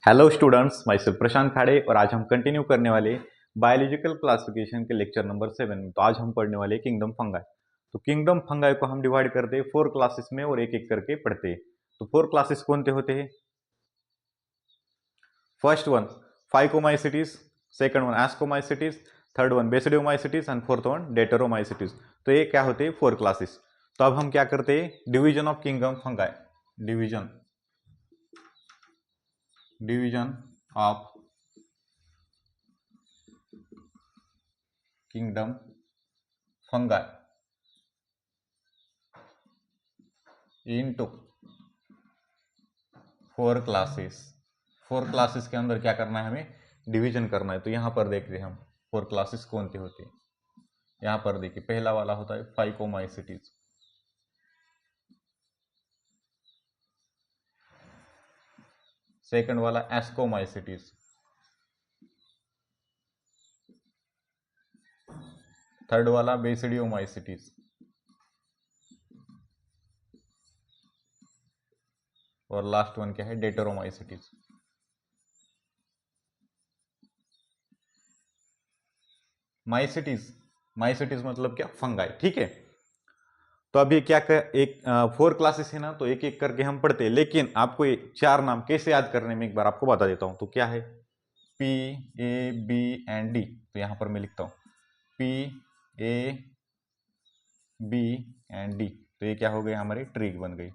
Hello students, मैं सिर्फ प्रशांत खाड़े और आज हम कंटिन्यू करने वाले बायोलॉजिकल क्लासिफिकेशन के लेक्चर नंबर 7 में। तो आज हम पढ़ने वाले किंगडम फंगाई। तो किंगडम फंगाई को हम डिवाइड करते हैं 4 क्लासेस में और एक एक करके पढ़ते हैं। तो 4 क्लासेस कौन से होते हैं? First one phycomycetes, second one ascomycetes, third one basidiomycetes and fourth one deuteromycetes. तो ये क्या होते हैं? 4 क्लासेस। तो अब हम क्या करते हैं? Division of kingdom fungi. Division of kingdom fungi into 4 classes. 4 classes के अंदर क्या करना है? हमें डिवीजन करना है। तो यहां पर देखते हैं हम 4 क्लासेस कौन सी होती है। यहां पर देखिए, पहला वाला होता है फाइकोमाइसिटीज, सेकंड वाला एस्कोमाइसिटीज, थर्ड वाला बेसिडियोमाइसिटीज और लास्ट वन क्या है? डेटरोमाइसिटीज। माइसिटीज मतलब क्या? फंगाई। ठीक है। तो अभी क्या कर, एक 4 क्लासेस है ना, तो एक एक करके हम पढ़ते हैं। लेकिन आपको ये 4 नाम कैसे याद करने में एक बार आपको बता देता हूं। तो क्या है? P, A, B and D. तो यहां पर मैं लिखता हूं P, A, B and D. तो ये क्या हो गई? हमारी ट्रिक बन गई।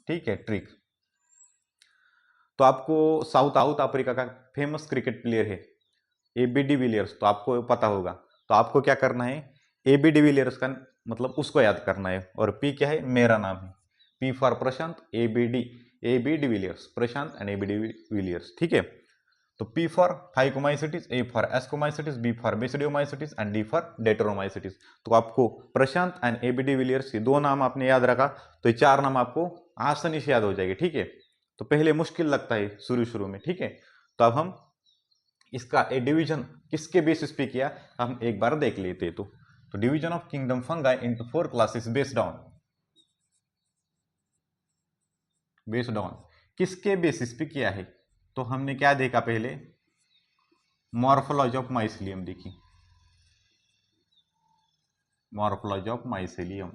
ठीक है, ट्रिक। तो आपको साउथ अफ्रीका का फेमस क्रिकेट प्लेयर है एबी डिविलियर्स, तो आपको पता होगा। तो आपको क्या करना है? एबी डिविलियर्स का मतलब उसको याद करना है। और पी क्या है? मेरा नाम है। P for Prashant, AB de Villiers, Prashant and AB de Villiers. ठीक है। तो P for phycomycetes, A for ascomycetes, B for basidiomycetes and D for deuteromycetes. तो आपको प्रशांत एंड एबी डिविलियर्स ये 2 नाम आपने याद रखा, तो ये 4 नाम आपको आसानी से याद हो जाएंगे। ठीक है। तो पहले मुश्किल लगता है शुरू शुरू में। ठीक है। तो अब हम इसका ए डिवीजन किसके बेसिस पे किया, हम एक बार देख लेते। तो division of kingdom fungi into 4 classes based on किसके बेसिस पे किया है? तो हमने क्या देखा? पहले मॉर्फोलॉजी ऑफ माइसिलियम देखी। Morphology of mycelium.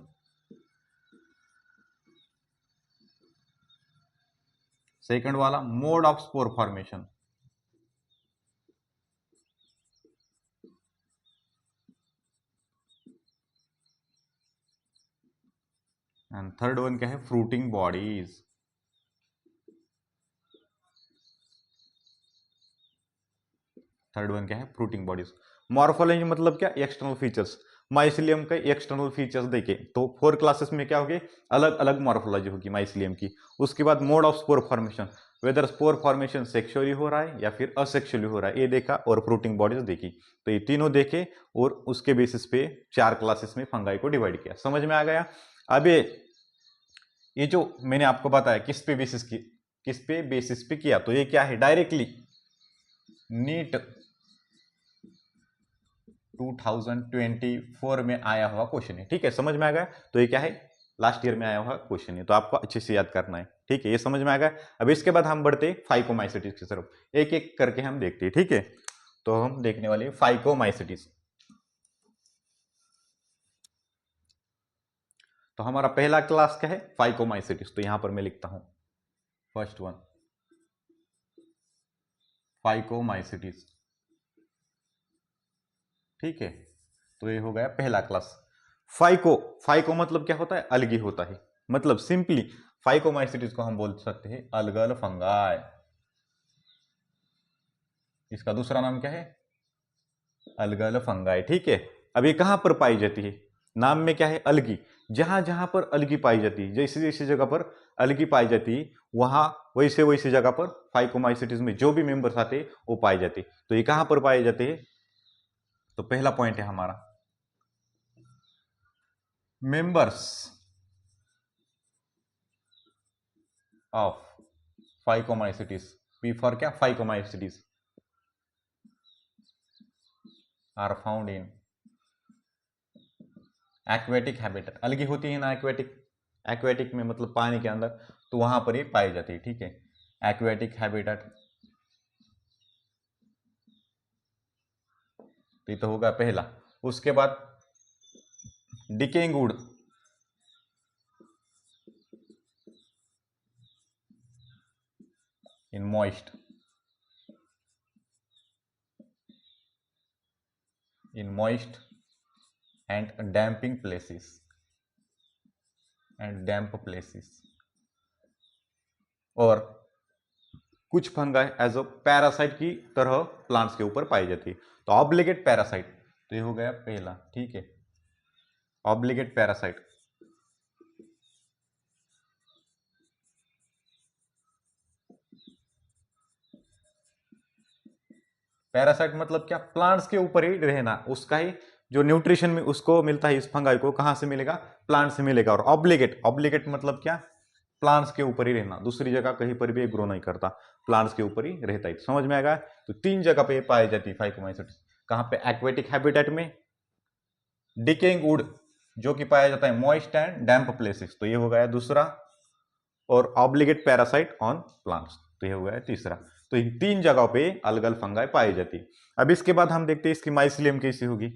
सेकंड वाला mode of spore formation. And third one क्या है? Fruiting bodies. थर्ड वन क्या है? Fruiting bodies. मॉर्फोलॉजी मतलब क्या? External features. माइसिलियम के एक्सटर्नल फीचर्स देखे तो 4 क्लासेस में क्या होगी? अलग अलग मॉर्फोलॉजी होगी माइसिलियम की। उसके बाद mode of spore formation, whether spore formation sexually हो रहा है या फिर असेक्सुअली हो रहा है, ये देखा। और फ्रूटिंग बॉडीज देखी। तो ये तीनों देखे और उसके बेसिस पे 4 क्लासेस में फंगाई को डिवाइड किया। समझ में आ गया? अब ये जो मैंने आपको बताया किस पे बेसिस पे किया, तो ये क्या है? डायरेक्टली नीट 2024 में आया हुआ क्वेश्चन है। ठीक है, समझ में आ गया? तो ये क्या है? लास्ट ईयर में आया हुआ क्वेश्चन है, तो आपको अच्छे से याद करना है। ठीक है, ये समझ में आ गया। अब इसके बाद हम बढ़ते फाइकोमाइसिटीज की तरफ, एक एक करके हम देखते हैं। ठीक है। तो हम देखने वाले फाइकोमाइसिटीज। तो हमारा पहला क्लास क्या है? फाइकोमाइसिटीज। तो यहां पर मैं लिखता हूं फर्स्ट वन फाइकोमाइसिटीज। ठीक है। तो ये हो गया पहला क्लास। फाइको फाइको मतलब क्या होता है? अलगी होता है। मतलब सिंपली फाइकोमाइसिटीज को हम बोल सकते हैं अलगल फंगाई। इसका दूसरा नाम क्या है? Algal fungi. ठीक है। अब ये कहां पर पाई जाती है? नाम में क्या है? अलगी। जहां जहां पर अलगी पाई जाती है, जैसी जैसी जगह पर अलगी पाई जाती है, वहां वैसे वैसे जगह पर फाइकोमाइसिटीज में जो भी मेंबर्स आते हैं वो पाए जाते हैं। तो ये कहां पर पाए जाते हैं? तो पहला पॉइंट है हमारा members of phycomycetes. P for क्या? Phycomycetes are found in aquatic habitat. Algae होती है ना एक्वेटिक, एक्वेटिक में मतलब पानी के अंदर, तो वहां पर ये पाई जाती है। ठीक है। एक्वेटिक हैबिटेट, तो ये तो होगा पहला। उसके बाद decaying would, in moist, in moist and damping places, and damp places. और कुछ फंगाई एज अ पैरासाइट की तरह प्लांट्स के ऊपर पाई जाती है। तो ऑब्लिगेट पैरासाइट, तो ये हो गया पहला, ठीक है, ऑब्लिगेट पैरासाइट। पैरासाइट मतलब क्या, प्लांट्स के ऊपर ही रहना, उसका ही जो न्यूट्रिशन में उसको मिलता है, इस फंगाई को कहां से मिलेगा, प्लांट से मिलेगा। और ऑब्लिगेट, ऑब्लिगेट मतलब क्या, प्लांट्स के ऊपर ही रहना, दूसरी जगह कहीं पर भी ग्रो नहीं करता, प्लांट्स के ऊपर ही रहता है। समझ में आएगा। तो 3 जगह पे पाई जाती है फाइकोमाइसीट्स। कहां पे, एक्वेटिक हैबिटेट में, डिकेइंग वुड जो कि पाया जाता है मॉइस्ट एंड डैम्प प्लेसेस, तो ये हो गया दूसरा। और ऑब्लिगेट पैरासाइट ऑन प्लांट्स, तो ये हो गया तीसरा। तो इन 3 जगहों पे अलग अलग फंगाई पाई जाती है। अब इसके बाद हम देखते हैं इसकी माइसिलियम कैसी होगी।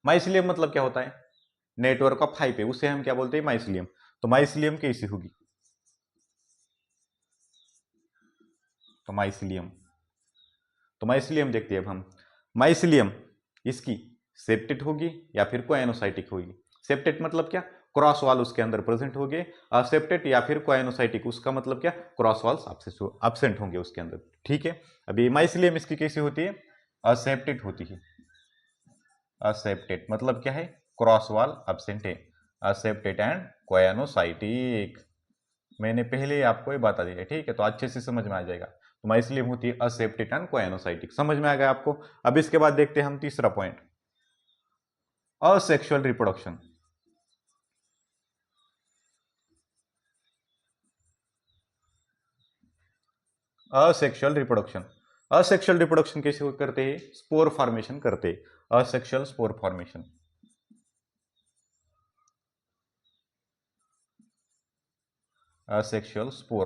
माइसिलियम मतलब क्या होता है, नेटवर्क ऑफ हाइप है, उसे हम क्या बोलते हैं, माइसिलियम। तो माइसिलियम कैसी होगी, तो माइसिलियम, तो माइसिलियम देखते हैं अब हम। माइसिलियम इसकी सेप्टेट होगी या फिर कोएनोसाइटिक होगी। सेप्टेट मतलब क्या, क्रॉस वॉल उसके अंदर प्रेजेंट होंगे। असेप्टेट या फिर कोएनोसाइटिक, उसका मतलब क्या, क्रॉस वॉल्स एब्सेंट होंगे उसके अंदर, ठीक है। अभी माइसिलियम इसकी कैसी होती है, असेप्टेट होती है। असेप्टेट मतलब क्या है, क्रॉस वॉल एब्सेंट है। असेप्टेट एंड कोएनोसाइटिक, मैंने पहले ही आपको ये बता दिया, ठीक है, तो अच्छे से समझ में आ जाएगा। तो माइसिलियम होती है असेप्टेट एंड कोएनोसाइटिक, समझ में आ गया आपको। अब इसके बाद देखते हैं हम तीसरा point, asexual reproduction. Asexual reproduction, asexual reproduction कैसे करते हैं, स्पोर फॉर्मेशन करते हैं, asexual spore formation. Asexual spore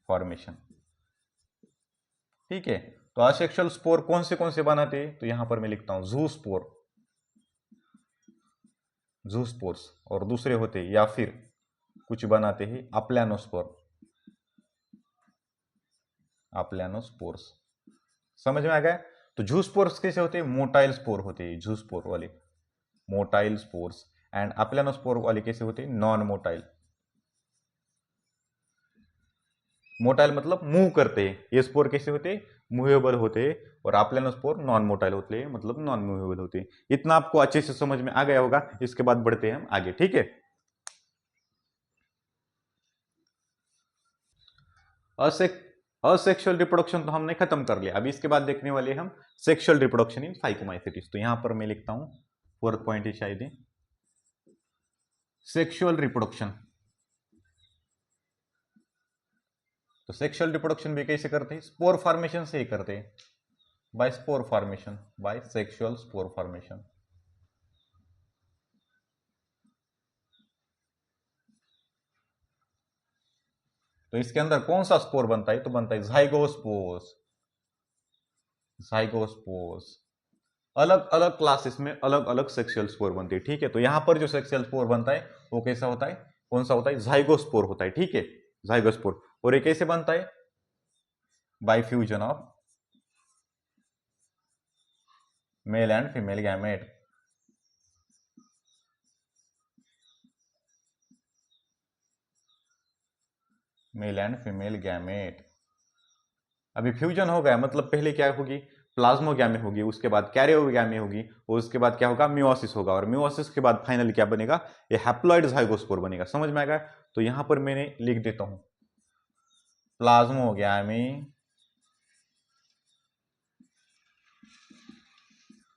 formation, ठीक है। तो असेक्सुअल स्पोर कौन से बनाते हैं, तो यहां पर मैं लिखता हूं जूस्पोर, जूस्पोर्स। और दूसरे होते हैं या फिर कुछ बनाते हैं अप्लानोस्पोर, अप्लानोस्पोर्स। समझ में आ गया। तो जूस्पोर्स कैसे होते हैं, मोटाइल स्पोर होते हैं जूस्पोर वाले, मोटाइल स्पोर्स। एंड अप्लानोस्पोर वाले कैसे होते हैं, नॉन मोटाइल। मोटाइल मतलब मूव करते हैं, ये स्पोर कैसे होते हैं, मूवेबल होते हैं। और अप्लानोस्पोर नॉन मोटाइल होते हैं, मतलब नॉन मूवेबल होते हैं। इतना आपको अच्छे से समझ में आ गया होगा। इसके बाद बढ़ते हैं हम आगे, ठीक है। असेक्सुअल रिप्रोडक्शन तो हमने खत्म कर लिया। अभी इसके बाद देखने वाले हम सेक्सुअल रिप्रोडक्शन इन फाइकोमाइसीट्स। तो यहां पर मैं लिखता हूं, फोर्थ पॉइंट है शायद, सेक्सुअल रिप्रोडक्शन। तो सेक्सुअल रिप्रोडक्शन भी कैसे करते हैं, स्पोर फॉर्मेशन से ही करते हैं, by spore formation, by sexual spore formation. तो इसके अंदर कौन सा स्पोर बनता है, तो बनता है जाइगोस्पोर्स, जाइगोस्पोर्स। अलग अलग क्लासेस में अलग अलग सेक्सुअल स्पोर बनते हैं, ठीक है। तो यहां पर जो सेक्सुअल स्पोर बनता है वो कैसा होता है, कौन सा होता है, जाइगोस्पोर होता है, ठीक है, जाइगोस्पोर। और ये कैसे बनता है, bye fusion of male and female gamete. Male and female gamete. अभी फ्यूजन हो गया मतलब पहले क्या होगी, प्लाज्मोगैमी होगी, उसके बाद कैरियोगैमी होगी, और उसके बाद क्या होगा, मियोसिस होगा। और मियोसिस के बाद फाइनली क्या बनेगा, ये हैप्लॉइड जाइगोस्पोर बनेगा। समझ में आएगा। तो यहां पर मैंने लिख देता हूं plasmogamy,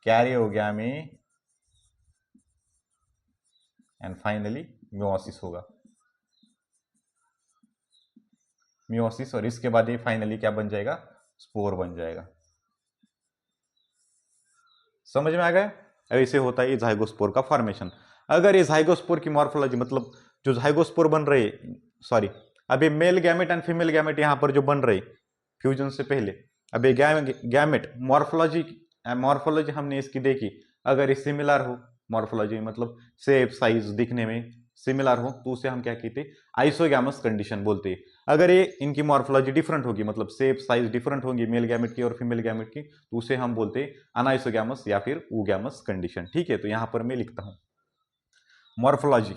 karyogamy and finally meiosis होगा, मियोसिस। और इसके बाद ये फाइनली क्या बन जाएगा, स्पोर बन जाएगा। समझ में आ गया। ऐसे होता है ये जाइगोस्पोर का फॉर्मेशन। अगर ये जाइगोस्पोर की मॉर्फोलॉजी मतलब जो जाइगोस्पोर बन रहे, सॉरी, अब ये male gamete and female gamete यहाँ पर जो बन रहे फ्यूजन से पहले, अब ये गैमेट मॉर्फोलॉजी हमने इसकी देखी, अगर ये सिमिलर हो, मॉर्फोलॉजी मतलब शेप साइज दिखने में सिमिलर हो, तो उसे हम क्या कहते हैं, आइसोगैमस कंडीशन बोलते हैं। अगर ये इनकी मॉर्फोलॉजी डिफरेंट होगी, मतलब शेप साइज डिफरेंट होगी मेल गैमेट की और फीमेल गैमेट की, तो उसे हम बोलते हैं अनआइसोगैमस या फिर ऊगैमस कंडीशन। ठीक है, तो यहां पर मैं लिखता हूं मॉर्फोलॉजी,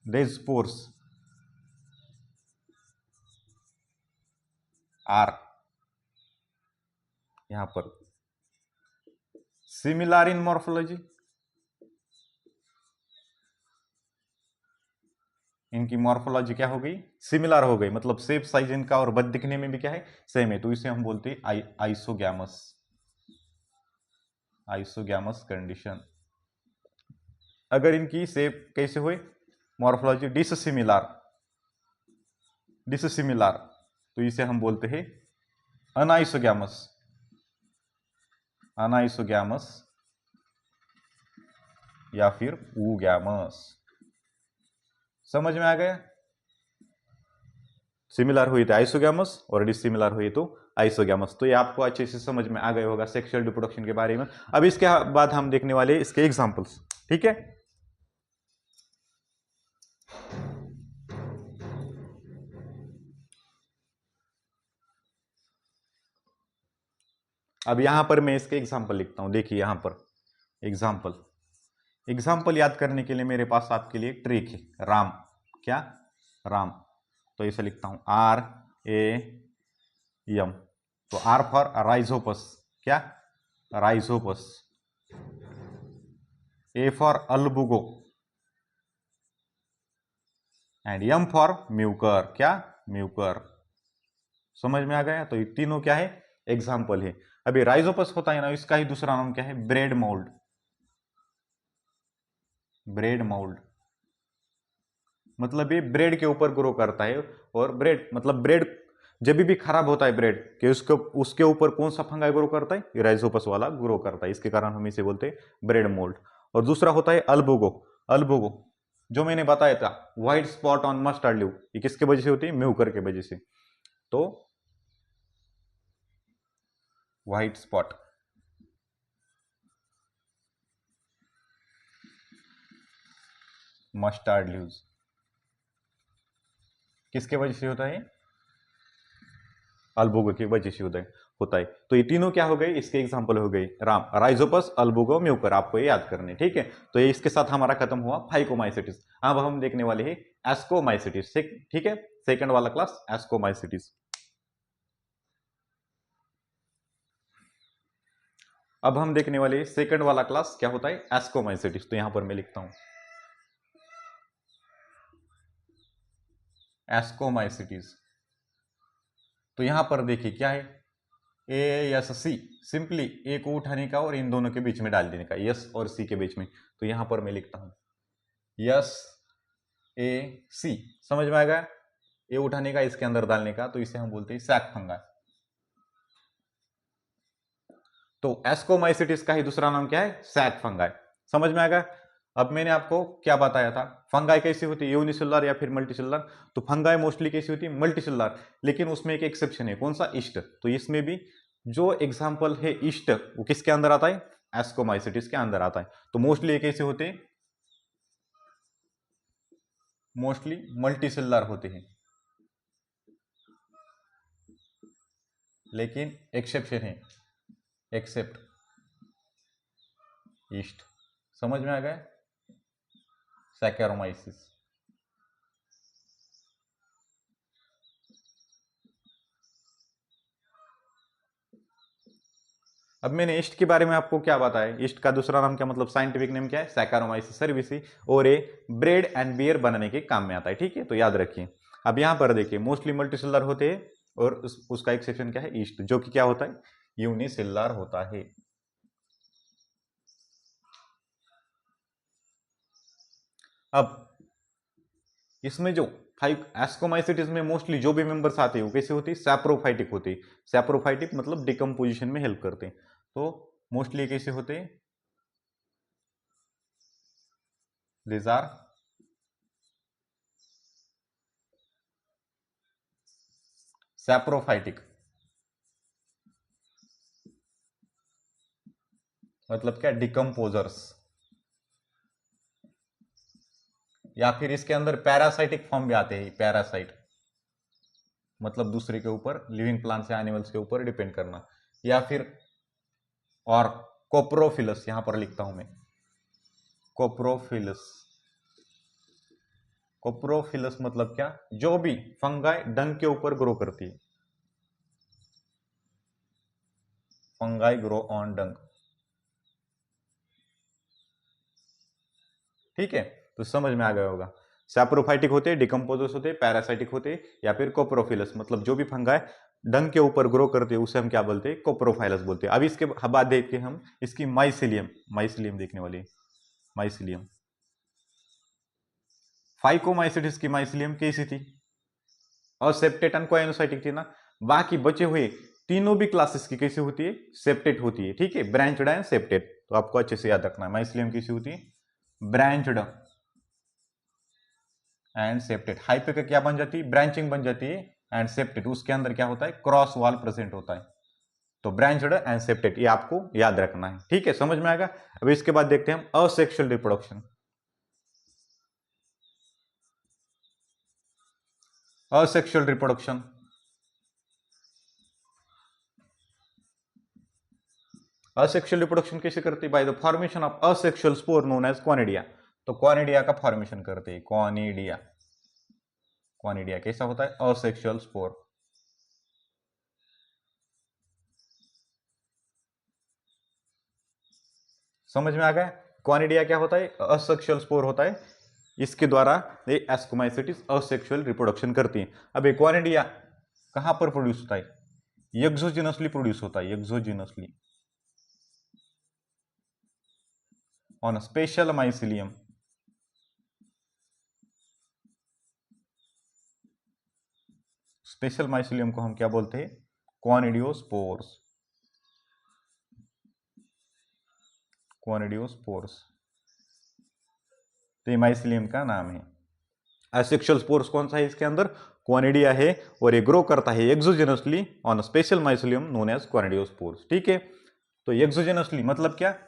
these spores are यहां पर सिमिलर इन मॉर्फोलॉजी, इनकी मॉर्फोलॉजी क्या हो गई, सिमिलर हो गई, मतलब शेप साइज इनका और बद दिखने में भी क्या है, सेम है, तो इसे हम बोलते हैं आइसोगैमस, आइसोगैमस कंडीशन। अगर इनकी शेप कैसे हुए, मॉर्फोलॉजी डिससिमिलर, डिससिमिलर, तो इसे हम बोलते हैं अनआइसोगैमस, अनआइसोगैमस या फिर ऊगैमस। समझ में आ गया, सिमिलर हुई तो आइसोगैमस और डिसिमिलर हुई तो आइसोगैमस। तो ये आपको अच्छे से समझ में आ गया होगा सेक्सुअल रिप्रोडक्शन के बारे में। अब इसके बाद हम देखने वाले इसके एग्जांपल्स, ठीक है। अब यहां पर मैं इसके एग्जांपल लिखता हूं, देखिए यहां पर एग्जांपल, एग्जांपल याद करने के लिए मेरे पास आपके लिए ट्रिक है, राम, क्या, राम, तो इसे लिखता हूं RAM, तो आर फॉर राइजोपस, क्या, rhizopus, A for albugo and M for mucor, क्या, म्यूकर। समझ में आ गया, तो ये तीनों क्या है, एग्जाम्पल है। अभी राइजोपस होता है ना, इसका ही दूसरा नाम क्या है, ब्रेड मोल्ड, ब्रेड मोल्ड, मतलब ये ब्रेड के ऊपर ग्रो करता है, और ब्रेड मतलब ब्रेड जब भी खराब होता है ब्रेड कि उसके ऊपर कौन सा फंगाई ग्रो करता है, ये राइजोपस वाला ग्रो करता है, इसके कारण हम इसे बोलते हैं ब्रेड मोल्ड। और दूसरा होता है अल्बुगो, अल्बुगो जो मैंने बताया था, white spot on mustard leave, ये किसके वजह से होती है, म्यूकर के वजह से, तो व्हाइट स्पॉट, मस्टर्ड लीव्स किसके वजह से होता है, अल्बुगो की वजह से होता है। तो ये तीनों क्या हो गए, इसके एग्जांपल हो गए, राम, राइजोपस, अल्बुगो, म्यूकर, आपको ये याद करने, ठीक है। तो ये इसके साथ हमारा खत्म हुआ फाइकोमाइसिटिस। अब हम देखने वाले हैं एस्कोमाइसिटिस, ठीक है, सेकंड वाला क्लास एस्कोमाइसिटिस। अब हम देखने वाले सेकंड वाला क्लास क्या होता है, एस्कोमाइसिटिस। तो यहां पर मैं लिखता हूं एस्कोमाइसिटिस। तो यहां पर देखिए क्या है, ASC, सिंपली ए को उठाने का और इन दोनों के बीच में डाल देने का, यस और सी के बीच में। तो यहां पर मैं लिखता हूं SAC, समझ में आएगा, ए उठाने का इसके अंदर डालने का, तो इसे हम बोलते हैं सैक फंगाई। तो एस्कोमाइसिटिस का ही दूसरा नाम क्या है, सैक फंगाई। समझ में आएगा। अब मैंने आपको क्या बताया था, फंगाई कैसी होती है, यूनिसेलुलर या फिर मल्टीसेलुलर। तो फंगाई मोस्टली कैसी होती है, मल्टीसेलुलर, लेकिन उसमें एक एक्सेप्शन है, कौन सा, ईस्ट। तो इसमें भी जो एग्जाम्पल है ईस्ट, वो किसके अंदर आता है, एस्कोमाइसिटिस के अंदर आता है। तो मोस्टली ये कैसे होते हैं, मोस्टली मल्टीसेलुलर होते हैं, लेकिन एक्सेप्शन है, एक्सेप्ट ईस्ट। समझ में आ गया, सैकेरोमाइसिस। अब मैंने ईस्ट के बारे में आपको क्या बताया, ईस्ट का दूसरा नाम क्या, मतलब साइंटिफिक नेम क्या है, सैकेरोमाइसिस सर्विसी, और ये ब्रेड एंड बियर बनाने के काम में आता है, ठीक है। तो याद रखिए। अब यहां पर देखिए मोस्टली मल्टीसेलुलर होते हैं, और उसका एक्सेप्शन क्या है, ईस्ट, जो कि क्या होता है, यूनिसेलुलर होता है। अब इसमें जो फाइव एस्कोमाइसिटिस में मोस्टली जो भी मेंबर्स आते हैं वो कैसे होती है, सैप्रोफाइटिक होती है। सैप्रोफाइटिक मतलब डिकम्पोजिशन में हेल्प करते हैं। तो मोस्टली कैसे होते हैं, दिस आर सैप्रोफाइटिक मतलब क्या, डिकम्पोजर्स, या फिर इसके अंदर पैरासाइटिक फॉर्म भी आते हैं, पैरासाइट मतलब दूसरे के ऊपर, लिविंग प्लांट्स या एनिमल्स के ऊपर डिपेंड करना, या फिर और कोप्रोफिलस, यहां पर लिखता हूं मैं कोप्रोफिलस। कोप्रोफिलस मतलब क्या, जो भी फंगाई डंग के ऊपर ग्रो करती है, फंगाई ग्रो ऑन डंग, ठीक है। तो समझ में आ गया होगा, सैप्रोफाइटिक होते हैं, डिकम्पोजर्स होते हैं, पैरासाइटिक होते हैं, या फिर कोप्रोफिलस मतलब जो भी फंगाई डंग के ऊपर ग्रो करते हैं उसे हम क्या बोलते हैं, कोप्रोफाइलस बोलते हैं। अब इसके बाद देखते हैं हम इसकी माइसिलियम, माइसिलियम देखने वाली, माइसिलियम। फाइकोमाइसिटिस की माइसिलियम कैसी थी, और सेप्टेट अनकोएनोसाइटिक थी ना। बाकी बचे हुए तीनों भी क्लासेस की कैसी होती है, सेप्टेट होती है, ठीक है, ब्रांचड एंड सेप्टेट। तो आपको अच्छे से याद रखना है, माइसिलियम कैसी होती है, ब्रांचड एंड सेप्टेट। हाइपे का क्या बन जाती है, ब्रांचिंग बन जाती है, एंड सेप्टेट उसके अंदर क्या होता है, क्रॉस वॉल प्रेजेंट होता है। तो ब्रांचड एंड सेप्टेट ये आपको याद रखना है, ठीक है, समझ में आएगा। अब इसके बाद देखते हैं हम asexual reproduction. Asexual reproduction, asexual reproduction कैसे करते हैं, by the formation of asexual spore known as conidia. तो कॉनिडिया का फॉर्मेशन करते हैं, कॉनिडिया, कॉनिडिया कैसा होता है, असेक्सुअल स्पोर। समझ में आ गया, कॉनिडिया क्या होता है, असेक्सुअल स्पोर होता है, इसके द्वारा ये एस्कोमाइसिटिस असेक्सुअल रिप्रोडक्शन करती है। अब ये कॉनिडिया कहां पर प्रोड्यूस होता है, एक्सोजिनसली प्रोड्यूस होता है, exogenously on special mycelium. Special mycelium को हम क्या बोलते हैं, क्वानिडियोस्पोर्स, क्वानिडियोस्पोर्स, तो ये माइसिलियम का नाम है। एसेक्सुअल स्पोर्स कौन सा है इसके अंदर, क्वानिडिया है, और ये ग्रो करता है exogenously on special mycelium known as conidiospores, ठीक है। तो एक्सोजेनसली मतलब क्या,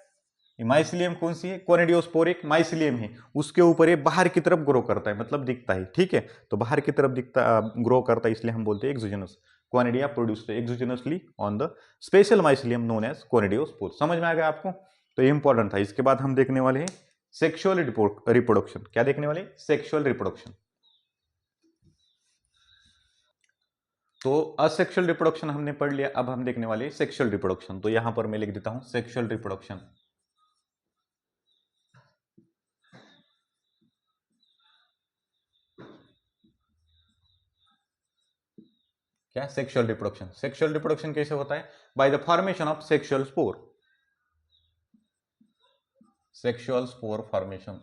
माइसिलियम कौन सी है, क्वानिडियोस्पोर एक माइसिलियम है, उसके ऊपर ये बाहर की तरफ ग्रो करता है, मतलब दिखता है, ठीक है। तो बाहर की तरफ दिखता, ग्रो करता है, इसलिए हम बोलते हैं exogenous. Conidia produced exogenously on the special mycelium known as conidiospore. समझ में आ गया आपको, तो ये इंपॉर्टेंट था। इसके बाद हम देखने वाले हैं सेक्सुअल रिप्रोडक्शन। क्या देखने वाले, सेक्सुअल रिप्रोडक्शन। तो असेक्सुअल रिप्रोडक्शन हमने पढ़ लिया, अब हम देखने वाले सेक्सुअल रिप्रोडक्शन। तो यहां पर मैं लिख देता हूं सेक्सुअल रिप्रोडक्शन। क्या, सेक्सुअल रिप्रोडक्शन। सेक्सुअल रिप्रोडक्शन कैसे होता है, bye the formation of sexual spore, sexual spore formation,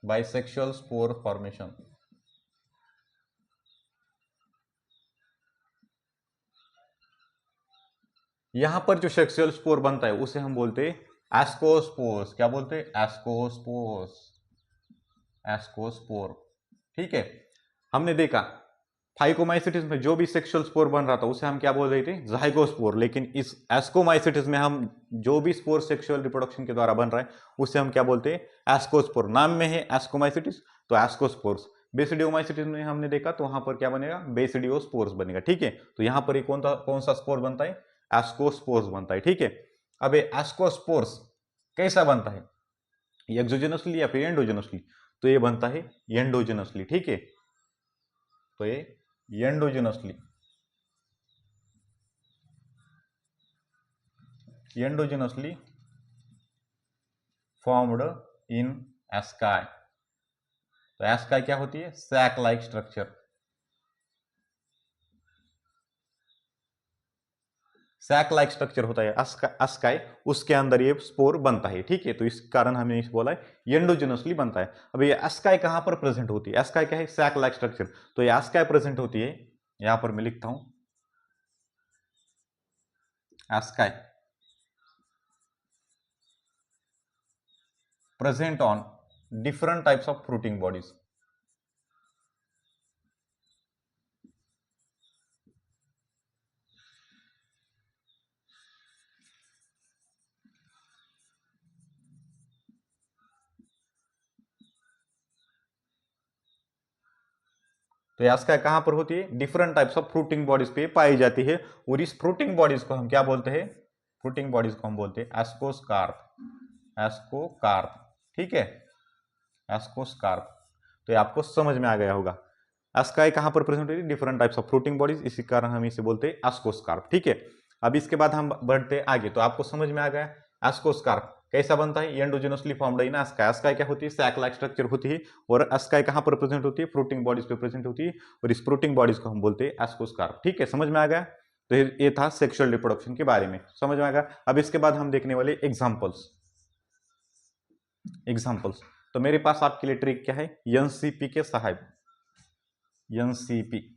by sexual spore formation. यहां पर जो सेक्सुअल स्पोर बनता है उसे हम बोलते हैं एस्कोस्पोर्स। क्या बोलते हैं, एस्कोस्पोर्स, एस्कोस्पोर, ठीक है। हमने देखा फाइकोमाइसिटिस में जो भी सेक्सुअल स्पोर बन रहा था उसे हम क्या बोल रहे थे, जाइगोस्पोर। लेकिन इस एस्कोमाइसिटिस में हम जो भी स्पोर सेक्सुअल रिप्रोडक्शन के द्वारा बन रहा है उसे हम क्या बोलते हैं, एस्कोस्पोर। नाम में है एस्कोमाइसिटिस तो एस्कोस्पोर्स। बेसिडियोमाइसिटिस में हमने देखा तो वहां पर क्या बनेगा, बेसिडियोस्पोर्स बनेगा, ठीक है। तो यहां पर कौन सा स्पोर बनता है, एस्कोस्पोर्स बनता है, ठीक है। अब ये एस्कोस्पोर्स कैसा बनता है, एक्सोजेनसली या फिर एंडोजेनसली, तो ये बनता है एंडोजेनसली, ठीक है। तो ये endogenously, endogenously formed in asci. तो एस्काई क्या होती है, sac like structure, sac like structure होता है एस्काई, उसके अंदर ये स्पोर बनता है, ठीक है। तो इस कारण हमने इस बोला है एंडोजेनसली बनता है। अब ये एस्काई कहां पर प्रेजेंट होती है, एस्काई क्या है, सैक लाइक स्ट्रक्चर, तो ये एस्काई प्रेजेंट होती है, यहां पर मैं लिखता हूं ASCII present on different types of fruiting bodies, तो यास्का कहां पर होती है? Different types of fruiting bodies पे पाई जाती है, और इस फ्रूटिंग बॉडीज को हम क्या बोलते हैं? फ्रूटिंग बॉडीज को हम बोलते हैं एस्कोस्कार्प। एस्कोकार्प, ठीक है, एस्कोस्कार्प। तो ये आपको समझ में आ गया होगा। एस्काई कहां पर प्रेजेंट होती है? Different types of fruiting bodies, इसी कारण हम इसे बोलते हैं एस्कोस्कार्प, ठीक है। अब इसके बाद हम बढ़ते आगे, तो आपको समझ में आ गया एस्कोस्कार्प कैसा बनता है? Endogenously formed in ASCII. ASCII क्या होती है? सैक लाइक स्ट्रक्चर होती है, और एस्काई कहां पर प्रेजेंट होती है? फ्रूटिंग बॉडीज पे प्रेजेंट होती है, और इस फ्रूटिंग बॉडीज को हम बोलते हैं एस्कोस्कार्प, ठीक है, समझ में आ गया। तो ये था सेक्सुअल रिप्रोडक्शन के बारे में, समझ में आ गया। अब इसके बाद हम देखने वाले एग्जाम्पल्स। एग्जाम्पल्स, तो मेरे पास आपके लिए ट्रिक क्या है? एनसीपी के साहब, एनसीपी,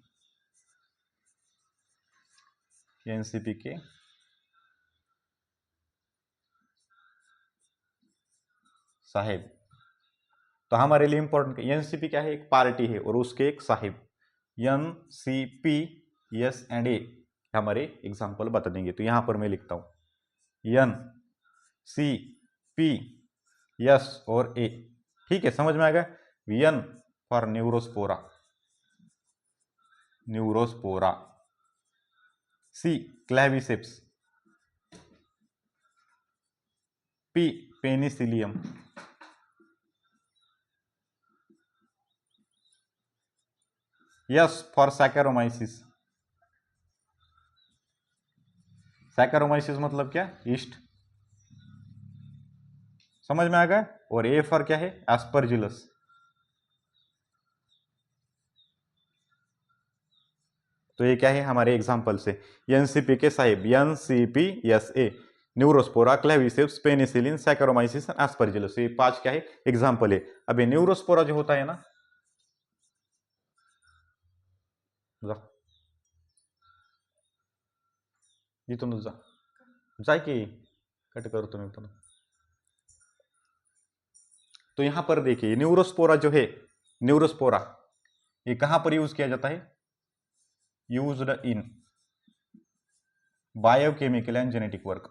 एनसीपी के साहेब। तो हमारे लिए इंपॉर्टेंट एनसीपी क्या है? एक पार्टी है और उसके एक साहिब। एनसीपी यस एंड ए हमारे एग्जाम्पल बता देंगे। तो यहां पर मैं लिखता हूं एन सी पी यस और ए, ठीक है, समझ में आ गया। N for Neurospora, Neurospora. C Claviceps. P Penicillium. S for Saccharomyces. Saccharomyces मतलब क्या? ईस्ट, समझ में आ गया। और ए फॉर क्या है? एस्परजिलस। तो ये क्या है? हमारे एग्जाम्पल से एनसीपी के Sahib, NCP S A, Neurospora, Claviceps, penicillin, Saccharomyces, Aspergillus. ये 5 क्या है? एग्जाम्पल है। अब ये न्यूरोस्पोरा जो होता है ना, इथून जा जाय की कट करो तुम्हें तो। तो यहां पर देखिए न्यूरोस्पोरा जो है, न्यूरोस्पोरा ये कहां पर यूज किया जाता है? Used in biochemical and genetic work.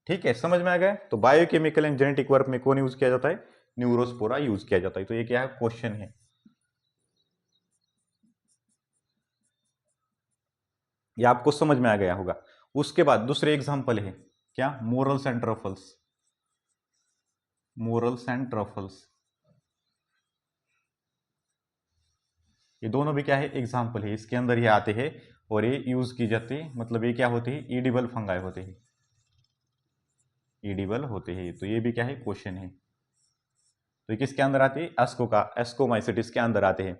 ठीक है, समझ में आ गया। तो बायोकेमिकल एंड जेनेटिक वर्क में कौन यूज किया जाता है? न्यूरोस्पोरा यूज किया जाता है। तो ये क्या है? क्वेश्चन है। ये आपको समझ में आ गया होगा। उसके बाद दूसरे एग्जांपल है क्या? Morals and truffles. Morals and truffles, ये दोनों भी क्या है? एग्जांपल है, इसके अंदर ये आते हैं और ये यूज की जाती है। मतलब ये क्या होते हैं? ईडिबल फंगाई होते हैं, ईडिबल होते हैं। तो ये भी क्या है? क्वेश्चन है। तो ये किसके अंदर आते हैं? एस्को का, एस्कोमाइसिटिस के अंदर आते हैं।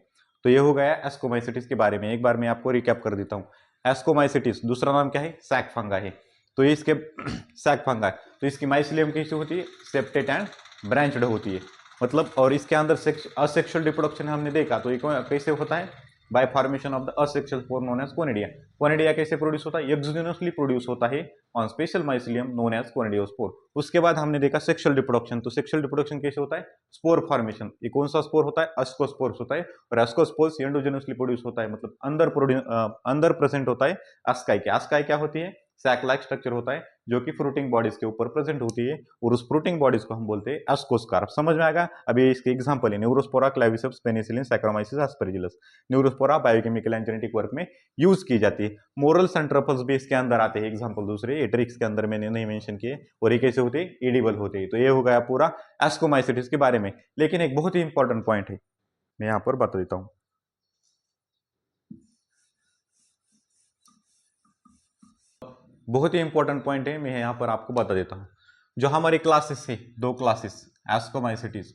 तो ये हो गया एस्कोमाइसिटिस के बारे में। एक बार मैं आपको रिकैप कर देता हूँ। एस्कोमाइसिटिस दूसरा नाम क्या है? सैक फंगा है। तो ये इसके सैक फंगा है। तो इसकी माइसिलियम कैसी होती है? सेप्टेट एंड ब्रांचड होती है। मतलब, और इसके अंदर असेक्सुअल रिप्रोडक्शन हमने देखा। तो ये कैसे होता है? By formation of the asexual spore known as conidia. Conidia कैसे प्रोड्यूस होता है? एक्सोजेनसली प्रोड्यूस होता है on special mycelium known as conidiospore. उसके बाद हमने देखा सेक्सुअल रिप्रोडक्शन। तो सेक्सुअल रिप्रोडक्शन कैसे होता है? Spore formation. ये कौन सा स्पोर होता है? अस्कोस्पोर्स होता है। और अस्कोस्पोर्स एंडोजेनसली प्रोड्यूस होता है, मतलब अंदर प्रेजेंट होता है अस्काई के। अस्काई क्या होती है? सैक लाइक स्ट्रक्चर होता है जो कि फ्रूटिंग बॉडीज के ऊपर प्रेजेंट होती है, और उस फ्रूटिंग बॉडीज को हम बोलते हैं एस्कोस्कार्प। समझ में आएगा। अभी इसके एग्जांपल है Neurospora, Claviceps, penicillin, saccharomyces, Aspergillus. Neurospora biochemical and genetic work में यूज की जाती है। मोरल्स एंड ट्रफल्स भी इसके अंदर आते हैं एग्जांपल दूसरे। ये ट्रिक्स के अंदर मैंने नहीं मेंशन किए। और ये कैसे होते हैं? एडिबल होते हैं। तो ये हो गया पूरा एस्कोमाइसिटिस के बारे में। लेकिन एक बहुत ही इंपॉर्टेंट पॉइंट है, मैं यहां पर बता देता हूं। बहुत ही इंपॉर्टेंट पॉइंट है, मैं यहां पर आपको बता देता हूं। जो हमारी क्लासेस है, 2 classes, ascomycetes,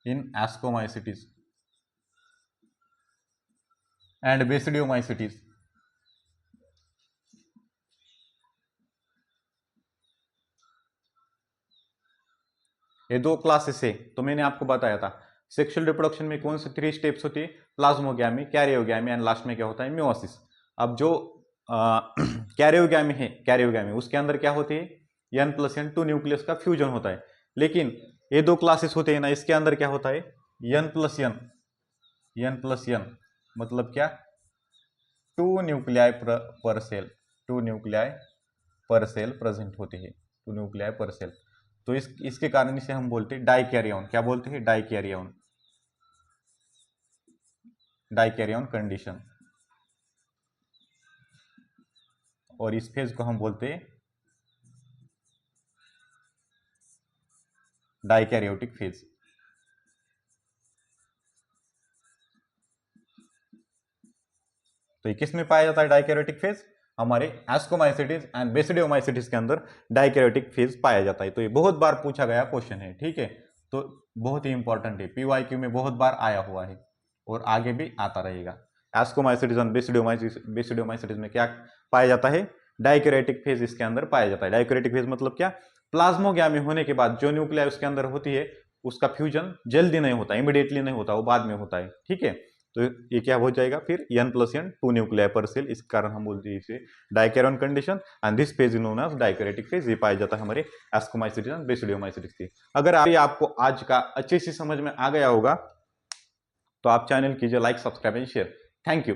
in ascomycetes and basidiomycetes, ये 2 क्लासेस है। तो मैंने आपको बताया था सेक्सुअल रिप्रोडक्शन में कौन से 3 स्टेप्स होती है? प्लाज्मोगैमी, कैरियोगैमी एंड लास्ट में क्या होता है? म्योसिस। अब जो कैरियोगैमी है, कैरियोगैमी उसके अंदर क्या होती है? N+N 2 न्यूक्लियस का फ्यूजन होता है। लेकिन ये 2 क्लासेस होते हैं ना, इसके अंदर क्या होता है? N+N, N+N मतलब क्या? 2 न्यूक्लियाई पर सेल, 2 न्यूक्लियाई पर सेल प्रेजेंट होती है, 2 न्यूक्लियाई पर सेल। तो इसके कारण इसे हम बोलते हैं डाइकैरियन। क्या बोलते हैं? Dikaryon, dikaryon condition. और इस फेज को हम बोलते हैं डाइकैरियोटिक फेज। तो ये किस में पाया जाता है डाइकैरियोटिक फेज? हमारे एस्कोमाइसिटीज एंड बेसिडियोमाइसिटीज के अंदर डाइकैरियोटिक फेज पाया जाता है। तो ये बहुत बार पूछा गया क्वेश्चन है, ठीक है। तो बहुत ही इंपॉर्टेंट है, पीवाईक्यू में बहुत बार आया हुआ है और आगे भी आता रहेगा। एस्कोमाइसिटीज एंड बेसिडियोमाइसिटीज में क्या पाया जाता है? डाइकैरियोटिक फेज इसके अंदर पाया जाता है। डाइकैरियोटिक फेज मतलब क्या? प्लाज्मोग्यामी होने के बाद जो न्यूक्लियाई उसके अंदर होती है उसका फ्यूजन जल्दी नहीं होता, इमीडिएटली नहीं होता, वो बाद में होता है, ठीक है। तो ये क्या हो जाएगा फिर? N+N 2 न्यूक्लियाई पर सेल। इस कारण हम बोलते हैं इसे dikaryon condition and this phase is known as dikaryotic phase. ये पाया जाता है हमारे एस्कोमाइसिटीज एंड बेसिडियोमाइसिटीज की। अगर आपको आज का अच्छे से समझ में आ गया होगा तो आप चैनल कीजिए like, subscribe and share. Thank you.